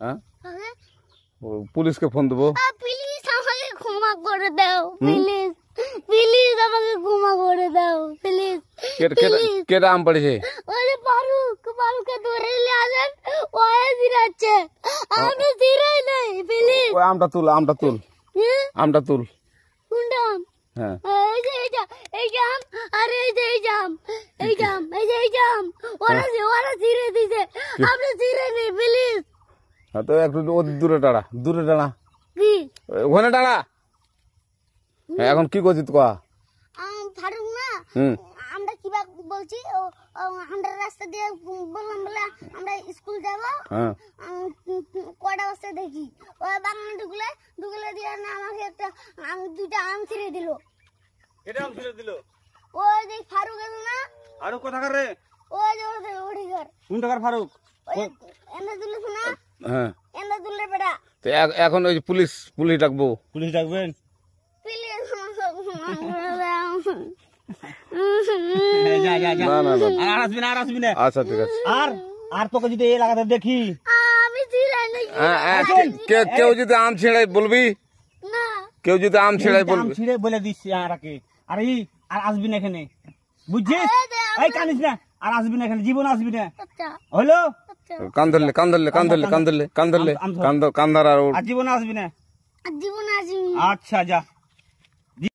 হ্যাঁ আগে পুলিশকে ফোন দেবো। প্লিজ আমাকে ক্ষমা করে দাও, প্লিজ প্লিজ আমাকে ক্ষমা করে দাও, প্লিজ। কেটা আম পড়েছে? ওই ফারুককে ধরে নিয়ে আসেন, ওই জিরাচ্ছে, আমি জিরাই নাই, প্লিজ। ওই আমটা তুল আমটা তুল। কোনটা আম? হ্যাঁ এই যে এই জাম, আরে এই জাম ওরা জিরে দিছে, আপনি জিরে নেই, প্লিজ। তো একটু দূরে দাঁড়া কি ওখানে দাঁড়া। এখন কি করছিস কয়া? ফারুক না, আমরা কিবা বলছি, আমরা রাস্তা দিয়ে বললাম বলে আমরা স্কুল যাবো, কটা বাজতে দেখি ওই বাগানে ঢুকলে দিয়ে না আমাকে একটা দুইটা আম ছিঁড়ে দিল। এটা আম ছিঁড়ে দিল? ওই যে ফারুক এলো না, ফারুক কোথাকার রে? ওই যে ওঠি ঘর, কোন টাকার ফারুক? এনে দিল শোনা, হ্যাঁ এনে দিলে বেটা। তো এখন ওই পুলিশ ডাকবো। পুলিশ ডাকবেন? প্লিজ আর আসবি না। আচ্ছা ঠিক আছে। আর তোকে যদি এই লাগাতে দেখি, আমি জিরাই নাই কেউ যদি আম ছিঁড়াই বলবি, না, কেউ যদি আম ছিঁড়াই আম বলবি। ছিঁড়ে বলে দিচ্ছি আর আসবি না এখানে, বুঝছিস? এই কানিস না, আর আসবি না এখানে, জীবন আসবি না, আচ্ছা হলো? কান ধরলে কান ধরলে কান ধর আর আর জীবন আসবি না। জীবন আসি। আচ্ছা যা।